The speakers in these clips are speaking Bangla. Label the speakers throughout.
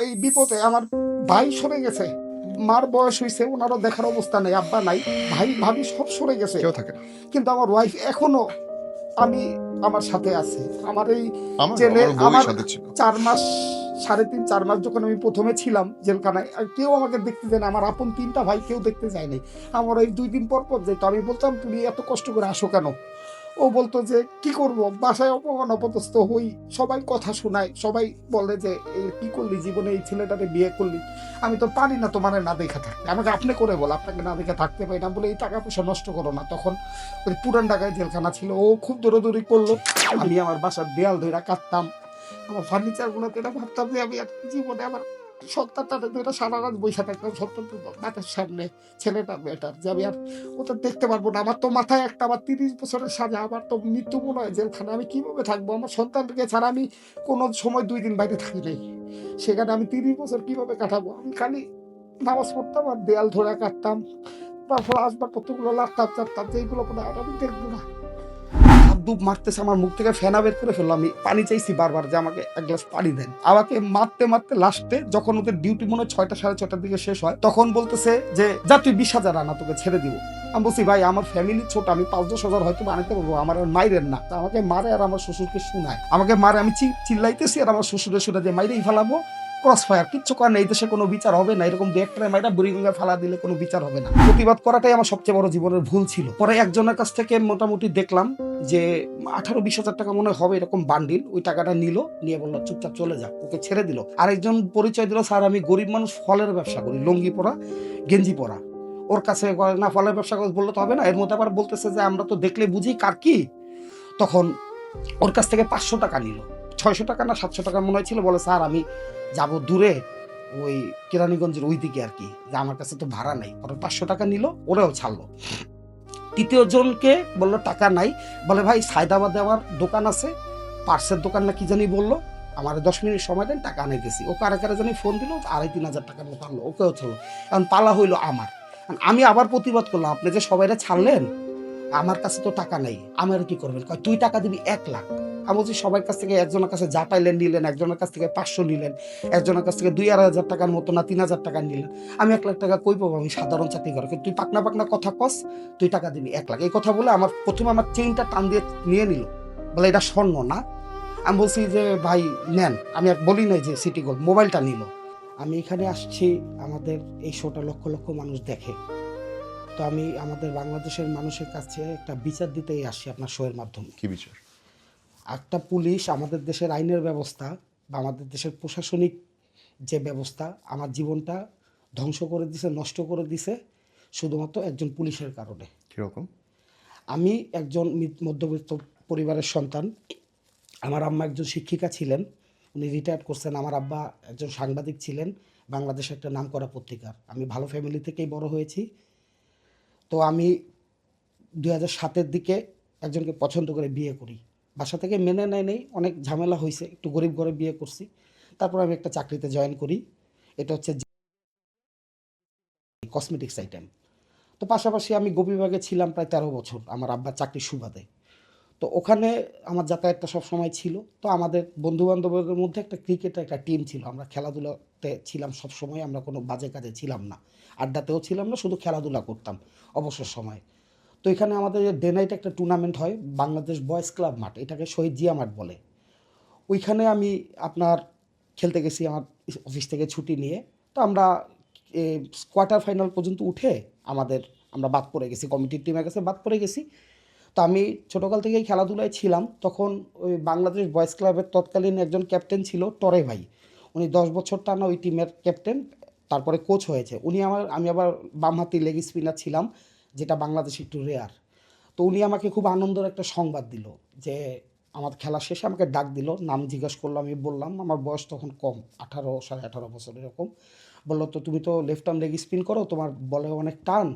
Speaker 1: এই বিপদে আমার ভাই সরে গেছে, মার বয়স হয়েছে, ওনারও দেখার অবস্থা নেই, আব্বা নাই, ভাই ভাবি সব সরে গেছে,
Speaker 2: কেউ থাকে না।
Speaker 1: কিন্তু আমার ওয়াইফ এখনো আমি আমার সাথে আছে। আমার এই
Speaker 2: আমার
Speaker 1: জেলে
Speaker 2: আমার বউই
Speaker 1: আমার
Speaker 2: সাথে ছিল।
Speaker 1: 4 মাস, 3.5-4 মাস যখন আমি প্রথমে ছিলাম জেলখানায়, আর কেউ আমাকে দেখতে যায় না, আমার আপন 3টা ভাই কেউ দেখতে যায়নি। আমার ওই 2 দিন পর পর যেত, আমি বলতাম তুমি এত কষ্ট করে আসো কেন? ও বলতো যে কি করব, বাসায় অপমান অপদস্থ হই, সবাই কথা শোনায়, সবাই বলে যে এই কি করলি জীবনে, এই ছেলেটাকে বিয়ে করলি, আমি তো পারি না তোমার না দেখা থাকতে, আমাকে আপনি করে বল, আপনাকে না দেখে থাকতে পারি না, বলে এই টাকা পয়সা নষ্ট করো না। তখন ওই পুরান ঢাকায় জেলখানা ছিল, ও খুব দৌড়াদৌড়ি করলো, আমি আমার বাসার দেয়াল ধরে কাটতাম, আমার ফার্নিচার গুলোতে এটা ভাবতাম যে আমি আর জীবনে আমার সন্তানটা ধরে সারা রাত বৈশা থাকতাম, সন্তান মাথার সামনে, ছেলেটা মেয়েটার, যে আমি আর ওটা দেখতে পারবো না। আমার তো মাথায় একটা, আমার 30 বছরের সাজা, আমার তো মৃত্যু মনে হয় জেলখানে, আমি কিভাবে থাকবো? আমার সন্তানকে ছাড়া আমি কোনো সময় 2 দিন বাইরে থাকি নাই, সেখানে আমি 30 বছর কিভাবে কাটাবো? আমি খালি নামাজ পড়তাম আর দেয়াল ধরে কাটতাম, তারপর আসবাবপত্রগুলো লাগতাম চাপতাম যে এইগুলো মনে হয় আর আমি দেখবো না। ডুব মারতেছে, আমার মুখ থেকে ফেনা বের করে ফেললো, আমি পানি চাইছি বারবার যে আমাকে এক গ্লাস পানি দেন। আমাকে মারতে মারতে লাস্টে যখন ওদের ডিউটি মনে হয় 6টা 6:30 দিকে শেষ হয়, তখন বলতেছে যে যা তুই 20,000 আনা, তোকে ছেড়ে দিব। আমি বলছি ভাই আমার ফ্যামিলি ছোট, আমি 5-10 হাজার হয়তো আনতে পারবো, আমার আর মাইরেন না। তা আমাকে মারে আর আমার শ্বশুরকে শুনায়, আমাকে মারে, আমি চিল্লাইতেছি আর আমার শ্বশুরে শুনে যে মাইরেই ফেলাবো, ক্রস ফায়ার, কিচ্ছু করার নেই, এই দেশে কোনো বিচার হবে না, এরকম দু একটা মাইরা বুড়িগঙ্গা ফালা দিলে কোনো বিচার হবে না। প্রতিবাদ করাটাই আমার সবচেয়ে বড় জীবনের ভুল ছিল। পরে একজনের কাছ থেকে মোটামুটি দেখলাম যে 18-20 হাজার টাকা মনে হবে এরকম বান্ডিল, ওই টাকাটা নিল, নিয়ে বললো চুপচাপ চলে যা, ওকে ছেড়ে দিল। আরেকজন পরিচয় দিল, স্যার আমি গরিব মানুষ, ফলের ব্যবসা করি, লুঙ্গি পরা, গেঞ্জি পরা। ওর কাছে না ফলের ব্যবসা বললে তো হবে না, এর মধ্যে আবার বলতেছে যে আমরা তো দেখলে বুঝি কার কি। তখন ওর কাছ থেকে 500 টাকা নিল, 600 টাকা না 700 টাকা মনে হয়েছিল, বলে স্যার আমি যাব দূরে, ওই কেরানীগঞ্জের ওই দিকে আর কি, যে আমার কাছে তো ভাড়া নাই। পরে 500 টাকা নিল, ওরাও ছাড়লো। তৃতীয় জনকে বললো টাকা নাই, বলে ভাই সায়দাবাদে আমার দোকান আছে, পার্সের দোকান না কি জানি বললো, আমার 10 মিনিট সময় দেন, টাকা আনাইতেছি। ও কারে কারে জানি ফোন দিল, 2,500-3,000 টাকার মতো আনলো, ওকেও ছাড়লো। এখন পালা হইলো আমার। আমি আবার প্রতিবাদ করলাম, আপনি যে সবাইরা ছাড়লেন, আমার কাছে তো টাকা নাই, আমার কি করবেন? কয় তুই টাকা দিবি 1 লাখ। আমি বলছি সবার কাছ থেকে, একজনের কাছে যা পাইলেন নিলেন, একজনের কাছ থেকে 500 নিলেন, একজনের কাছ থেকে 2,500 টাকার মতো না 3,000 টাকা নিলেন, আমি 1 লাখ টাকা কই পাবো? আমি সাধারণ চাকরি করি। তুই পাকনা পাকনা কথা কস, তুই টাকা দিবি 1 লাখ, এই কথা বলে আমার প্রথমে আমার চেইনটা টান দিয়ে নিয়ে নিল, বলে এটা স্বর্ণ না। আমি বলছি যে ভাই নেন, আমি আর বলি নাই যে সিটি গোল্ড। মোবাইলটা নিল। আমি এখানে আসছি, আমাদের এই শোটা লক্ষ লক্ষ মানুষ দেখে, তো আমি আমাদের বাংলাদেশের মানুষের কাছে একটা বিচার দিতেই আসি আপনার শোয়ের মাধ্যমে।
Speaker 2: কি বিচার?
Speaker 1: একটা পুলিশ, আমাদের দেশের আইনের ব্যবস্থা বা আমাদের দেশের প্রশাসনিক যে ব্যবস্থা, আমার জীবনটা ধ্বংস করে দিছে, নষ্ট করে দিছে শুধুমাত্র একজন পুলিশের কারণে।
Speaker 2: কিরকম?
Speaker 1: আমি একজন মধ্যবিত্ত পরিবারের সন্তান। আমার আম্মা একজন শিক্ষিকা ছিলেন, উনি রিটায়ার্ড করছেন। আমার আব্বা একজন সাংবাদিক ছিলেন, বাংলাদেশের একটা নামকরা পত্রিকার। আমি ভালো ফ্যামিলি থেকেই বড় হয়েছি। তো আমি 2007-এর দিকে একজনকে পছন্দ করে বিয়ে করি। বাসা থেকে মেনে নেয় নেই, অনেক ঝামেলা হয়েছে, একটু গরিব ঘরে বিয়ে করছি। তারপর আমি একটা চাকরিতে জয়েন করি, এটা হচ্ছে কসমেটিক্স আইটেম। তো পাশাপাশি আমি গোপীবাগে ছিলাম প্রায় 13 বছর আমার আব্বার চাকরির সুবাদে। তো ওখানে আমার যাতায়াতটা সবসময় ছিল। তো আমাদের বন্ধুবান্ধবদের মধ্যে একটা ক্রিকেটের একটা টিম ছিল, আমরা খেলাধুলাতে ছিলাম সবসময়, আমরা কোনো বাজে কাজে ছিলাম না, আড্ডাতেও ছিলাম না, শুধু খেলাধুলা করতাম অবসর সময়। তো এখানে আমাদের ডে নাইট একটা টুর্নামেন্ট হয়, বাংলাদেশ বয়েজ ক্লাব মাঠ, এটাকে শহীদ জিয়া মাঠ বলে। ওইখানে আমি আপনার খেলতে গেছি আমার অফিস থেকে ছুটি নিয়ে। তো আমরা কোয়ার্টার ফাইনাল পর্যন্ত উঠে আমাদের, আমরা বাদ পড়ে গেছি, কমিটির টিমের কাছে বাদ পড়ে গেছি। তো আমি ছোটোকাল থেকেই খেলাধুলায় ছিলাম। তখন ওই বাংলাদেশ বয়েজ ক্লাবের তৎকালীন একজন ক্যাপ্টেন ছিল টরে ভাই, উনি 10 বছর টানা ওই টিমের ক্যাপ্টেন, তারপরে কোচ হয়েছে উনি। আমি আবার বামহাতি লেগ স্পিনার ছিলাম, যেটা বাংলাদেশে একটু রেয়ার। তো উনি আমাকে খুব আনন্দের একটা সংবাদ দিল যে আমার খেলা শেষে আমাকে ডাক দিল, নাম জিজ্ঞাসা করলো, আমি বললাম আমার বয়স তখন কম, 18 18.5 বছর এরকম। বললো তো তুমি তো লেফট আর্ম লেগ স্পিন করো, তোমার বলে অনেক টান,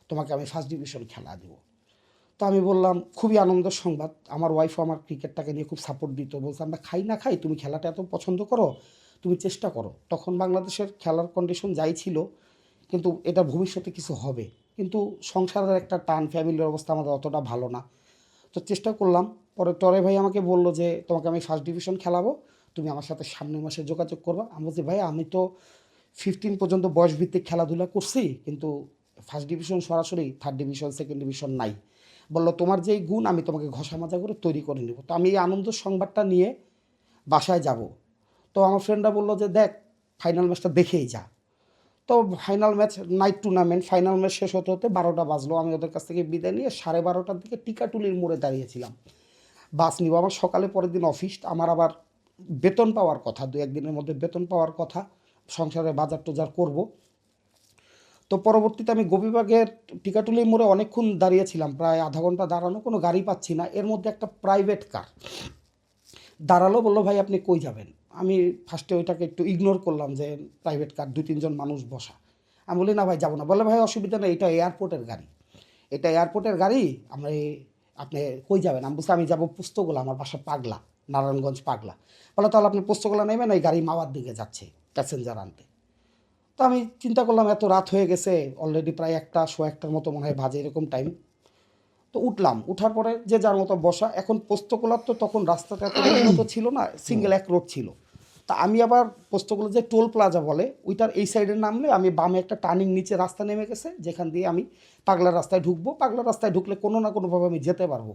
Speaker 1: তোমাকে আমি ফার্স্ট ডিভিশন খেলা দেবো। তো আমি বললাম খুবই আনন্দের সংবাদ। আমার ওয়াইফও আমার ক্রিকেটটাকে নিয়ে খুব সাপোর্ট দিত, বলছে আমরা খাই না খাই, তুমি খেলাটা এত পছন্দ করো, তুমি চেষ্টা করো। তখন বাংলাদেশের খেলার কন্ডিশন যাই ছিল, কিন্তু এটা ভবিষ্যতে কিছু হবে, কিন্তু সংসারের একটা টান, ফ্যামিলির অবস্থা আমাদের অতটা ভালো না। তো চেষ্টা করলাম। পরে টরে ভাই আমাকে বলল যে তোমাকে আমি ফার্স্ট ডিভিশন খেলাবো, তুমি আমার সাথে সামনের মাসে যোগাযোগ করবা। আমি বলছি ভাই আমি তো 15 পর্যন্ত বয়স ভিত্তিক খেলাধুলা করছি, কিন্তু ফার্স্ট ডিভিশন সরাসরি, থার্ড ডিভিশন সেকেন্ড ডিভিশন নাই। বললো তোমার যেই গুণ আমি তোমাকে ঘষা মাজা করে তৈরি করে নেব। তো আমি এই আনন্দ সংবাদটা নিয়ে বাসায় যাব। তো আমার ফ্রেন্ডরা বললো যে দেখ ফাইনাল ম্যাচটা দেখেই যা। তো final match, night tournament, final match শেষ হতে হতে 12টা বাজলো। আমি ওদের কাছ থেকে বিদায় নিয়ে 12:30টার দিকে টিকাটুলির মোড়ে দাঁড়িয়েছিলাম, বাস নিব। আমার সকালে পরের দিন অফিস, আমার আবার বেতন পাওয়ার কথা, 2-1 দিনের মধ্যে বেতন পাওয়ার কথা, সংসারে বাজার টোজার করব। তো পরবর্তীতে আমি গোপীবাগের টিকাটুলির মোড়ে অনেকক্ষণ দাঁড়িয়েছিলাম, প্রায় আধা ঘন্টা দাঁড়ানো, কোনো গাড়ি পাচ্ছি না। এর মধ্যে একটা প্রাইভেট কার দাঁড়ালো, বললো ভাই আপনি কই যাবেন। আমি ফার্স্টে ওইটাকে একটু ইগনোর করলাম যে প্রাইভেট কার, 2-3 জন মানুষ বসা। আমি বলি না ভাই যাবো না। বলে ভাই অসুবিধা নেই, এটা এয়ারপোর্টের গাড়ি, এটা এয়ারপোর্টের গাড়ি, আপনি কই যাবেন। আমি বলছি আমি যাবো পোস্তগোলা, আমার বাসা পাগলা, নারায়ণগঞ্জ পাগলা। বলে তাহলে আপনি পোস্তগোলা নেবেন, ওই গাড়ি মাওয়ার দিকে যাচ্ছে প্যাসেঞ্জার আনতে। তো আমি চিন্তা করলাম এত রাত হয়ে গেছে, অলরেডি প্রায় 1:15 মতো মনে হয় বাজে, এরকম টাইম। তো উঠলাম, উঠার পরে যে যার মতো বসা। এখন পোস্তগোলার তো তখন রাস্তাটা এত উন্নত ছিল না, সিঙ্গেল এক রোড ছিল। তা আমি আবার পোস্তগোলা যে টোল প্লাজা বলে ওইটার এই সাইডে নামলে আমি বামে একটা টার্নিং নিচে রাস্তা নেমে গেছে, যেখান দিয়ে আমি পাগলা রাস্তায় ঢুকবো। পাগলা রাস্তায় ঢুকলে কোনো না কোনোভাবে আমি যেতে পারবো।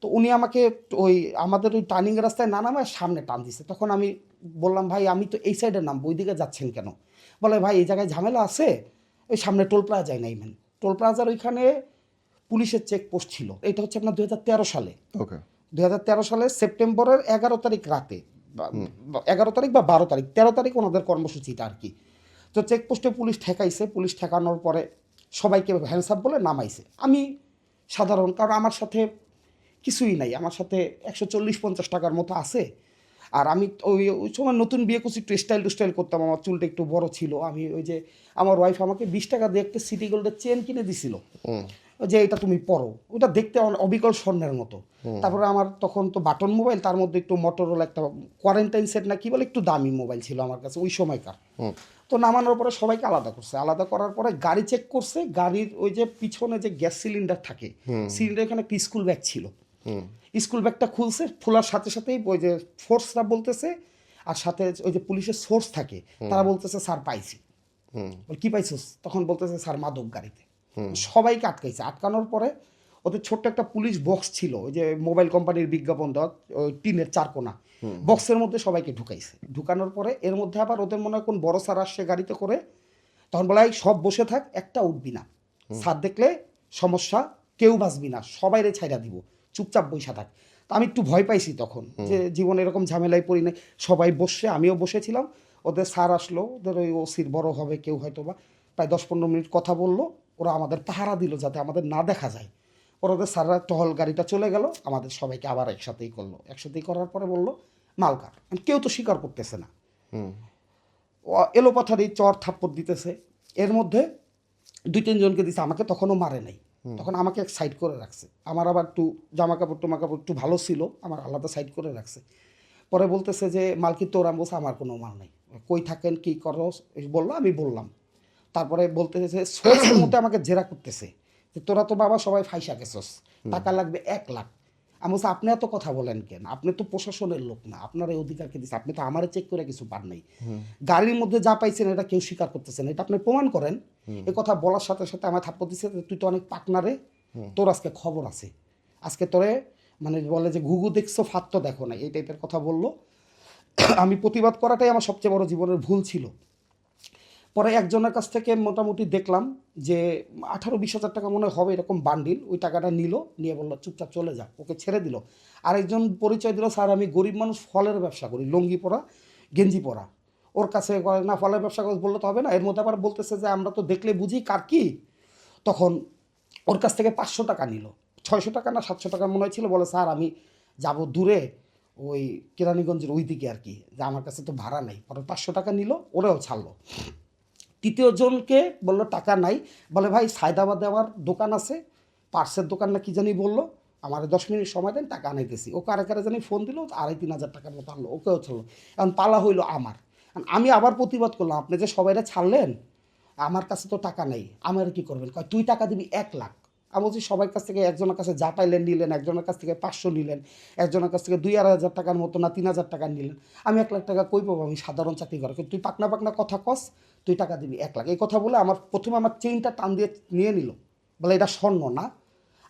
Speaker 1: তো উনি আমাকে ওই আমাদের ওই টার্নিং রাস্তায় না নামায় সামনে টান দিছে। তখন আমি বললাম ভাই আমি তো এই সাইডে নামবো, ওই দিকে যাচ্ছেন কেন। বলে ভাই এই জায়গায় ঝামেলা আছে, ওই সামনে টোল প্লাজায় নাইবেন। টোল প্লাজার ওইখানে পুলিশের চেকপোস্ট ছিল। এটা হচ্ছে আপনার 2013 সালে।
Speaker 2: ওকে।
Speaker 1: 2013 সালে সেপ্টেম্বরের 11 তারিখ রাতে, 11 তারিখ বা 12 তারিখ, 13 তারিখ ওনাদের কর্মসূচিটা আর কি। তো চেকপোস্টে পুলিশ ঠেকাইছে। পুলিশ ঠেকানোর পরে সবাইকে হ্যান্ডস আপ বলে নামাইছে। আমি সাধারণ, কারণ আমার সাথে কিছুই নাই, আমার সাথে 140-50 টাকার মতো আছে। আর আমি ওই সময় নতুন বিয়ে করছি, একটু স্টাইল করতাম, আমার চুলটা একটু বড় ছিল। আমি ওই যে আমার ওয়াইফ আমাকে 20 টাকা দিয়ে একটা সিটি গোল্ডের চেন কিনে দিছিল, যে এটা তুমি পরো। ওটা দেখতে অবিকল স্বর্ণের মতো। তারপরে আমার তখন তো বাটন মোবাইল, তার মধ্যে একটু মটোরোলা একটা কোয়ারেন্টাইন সেট না কি বলে, একটু দামি মোবাইল ছিল আমার কাছে ওই সময়কার। তো নামানোর পরে সবাইকে আলাদা করছে। আলাদা করার পরে গাড়ি চেক করছে। গাড়ির ওই যে পিছনে যে গ্যাস সিলিন্ডার থাকে, সিলিন্ডার এখানে একটা স্কুল ব্যাগ ছিল। স্কুল ব্যাগটা খুলছে, খোলার সাথে সাথেই ওই যে ফোর্সরা বলতেছে, আর সাথে ওই যে পুলিশের সোর্স থাকে, তারা বলতেছে স্যার পাইছি। কি পাইছিস? তখন বলতেছে স্যার মাদক গাড়িতে। সবাইকে আটকাইছে। আটকানোর পরে ওদের ছোট্ট একটা পুলিশ বক্স ছিল, ওই যে মোবাইল কোম্পানির বিজ্ঞাপন দেওয়া, ওই টিনের চারকোনা বক্সের মধ্যে সবাইকে ঢুকাইছে। ঢুকানোর পরে এর মধ্যে আবার ওদের মনে হয় কোন বড় স্যার আসছে গাড়িতে করে, তখন বলা হয় সব বসে থাক, একটা উঠবি না, স্যার দেখলে সমস্যা, কেউ বাঁচবি না, সবাইরে ছাইড়া দিব, চুপচাপ বইসা থাক। তা আমি একটু ভয় পাইছি তখন, যে জীবনে এরকম ঝামেলায় পড়ি নাই। সবাই বসে, আমিও বসেছিলাম। ওদের স্যার আসলো, ওদের ওই ওসির বড় হবে কেউ হয়তো বা, প্রায় 10-15 মিনিট কথা বললো। ওরা আমাদের পাহারা দিল যাতে আমাদের না দেখা যায়। ওরা ওদের স্যাররা টহল গাড়িটা চলে গেল, আমাদের সবাইকে আবার একসাথেই করলো। একসাথেই করার পরে বললো মালকার। কেউ তো স্বীকার করতেছে না, এলোপাথারি চর থাপ্পড় দিতেছে। এর মধ্যে 2-3 জনকে দিছে, আমাকে তখনও মারে নাই। তখন আমাকে এক সাইড করে রাখছে। আমার আবার একটু জামা কাপড় একটু ভালো ছিল, আমার আলাদা সাইড করে রাখছে। পরে বলতেছে যে মাল কি তোর? আমি বলছি আমার কোনো মাল নেই। কই থাকেন, কী করো বললো, আমি বললাম। তারপরে বলতেছে সোর্সের মধ্যে আমাকে জেরা করতেছে যে তোরা তো বাবা সবাই ফাইসা গেছস, টাকা লাগবে 1 লাখ। আমি বলছি আপনি এত কথা বলেন কেন? আপনি তো প্রশাসনের লোক না, আপনার এই অধিকারকে দিচ্ছে, আপনি তো আমারে চেক করে কিছু পান নাই। গাড়ির মধ্যে যা পাইছেন এটা কেউ স্বীকার করতেছেন, এটা আপনি প্রমাণ করেন। এ কথা বলার সাথে সাথে আমার থাপ্পড় দিচ্ছে, তুই তো অনেক পাকনারে, তোর আজকে খবর আছে, আজকে তোরে মানে বলে যে ঘুঘু দেখছো ফাত তো দেখো না, এই টাইপের কথা বললো। আমি প্রতিবাদ করাটাই আমার সবচেয়ে বড় জীবনের ভুল ছিল। পরে একজনের কাছ থেকে মোটামুটি দেখলাম যে 18-20 হাজার টাকা মনে হবে এরকম বান্ডিল। ওই টাকাটা নিল, নিয়ে বললো চুপচাপ চলে যা, ওকে ছেড়ে দিল। আরেকজন পরিচয় দিল, স্যার আমি গরিব মানুষ, ফলের ব্যবসা করি, লুঙ্গি পরা গেঞ্জি পরা। ওর কাছে না ফলের ব্যবসা করে বললে তো হবে না। এর মধ্যে আবার বলতেছে যে আমরা তো দেখলে বুঝি কার কি। তখন ওর কাছ থেকে 500 টাকা নিল, 600 টাকা না 700 টাকা মনে হয়েছিল। বলে স্যার আমি যাব দূরে, ওই কেরানীগঞ্জের ওই দিকে আর কি, যে আমার কাছে তো ভাড়া নেই। পরে 500 টাকা নিল, ওরাও ছাড়লো। তৃতীয় জনকে বললো টাকা নাই। বলে ভাই সায়দাবাদে আমার দোকান আছে, পার্সের দোকান না কি জানি বললো, আমার 10 মিনিট সময় দেন, টাকা আনাইতেছি। ও কারে কারে জানি ফোন দিল, 2,5-3 হাজার টাকার মতো আনলো, ওকেও ছাড়লো। এখন পালা হইলো আমার। আমি আবার প্রতিবাদ করলাম, আপনি যে সবাইরা ছাড়লেন, আমার কাছে তো টাকা নেই, আমার কি করবেন? কয় তুই টাকা দিবি 1 লাখ। আমি বলছি সবার কাছ থেকে একজনের কাছে যা পাইলেন নিলেন, একজনের কাছ থেকে 500 নিলেন, একজনের কাছ থেকে 2-2,500 টাকার মতো না 3,000 টাকা নিলেন। আমি 1 লাখ টাকা কই পাবো, আমি সাধারণ চাকরি করি। তুই পাকনা পাকনা কথা কস, তুই টাকা দিবি 1 লাখ। এই কথা বলে প্রথমে আমার চেইনটা টান দিয়ে নিয়ে নিল, বলে এটা স্বর্ণ না।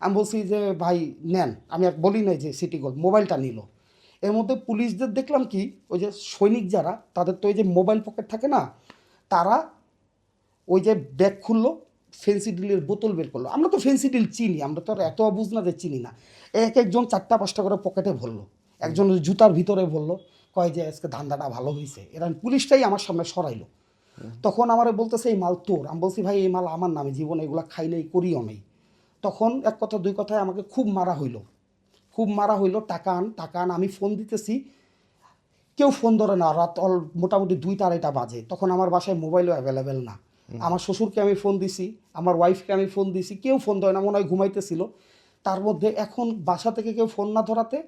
Speaker 1: আমি বলছি যে ভাই নেন, আমি আর বলি নাই যে সিটি গোল্ড। মোবাইলটা নিল। এর মধ্যে পুলিশদের দেখলাম কি, ওই যে সৈনিক যারা, তাদের তো ওই যে মোবাইল পকেট থাকে না, তারা ওই যে ব্যাগ খুললো, ফেন্সিডিলের বোতল বের করলো। আমরা তো ফেন্সিডিল চিনি, আমরা তো আর এত অবুঝ না যে চিনি না। এক একজন 4টা 5টা করে পকেটে ভরলো, একজন জুতার ভিতরে ভরলো, কয় যে আজকে ধান্দাটা ভালো হয়েছে। এরা পুলিশটাই আমার সামনে সরাইলো। তখন আমারে বলতেছে এই মাল তোর। আমি বলছি ভাই এই মাল আমার নামে, জীবনে এগুলো খাই নাই, করিও নেই। তখন এক কথা দুই কথায় আমাকে খুব মারা হইলো, খুব মারা হইলো। টাকা আন, টাকা আন। আমি ফোন দিতেছি, কেউ ফোন ধরে না। রাত মোটামুটি 2টা 2:30 বাজে। তখন আমার বাসায় মোবাইলও অ্যাভেলেবেল না। আমার শ্বশুরকে আমি ফোন দিছি, আমার ওয়াইফকে আমি ফোন দিছি, কেউ ফোন ধরে না, মনে হয় ঘুমাইতেছিল। তার মধ্যে এখন বাসা থেকে কেউ ফোন না ধরাতে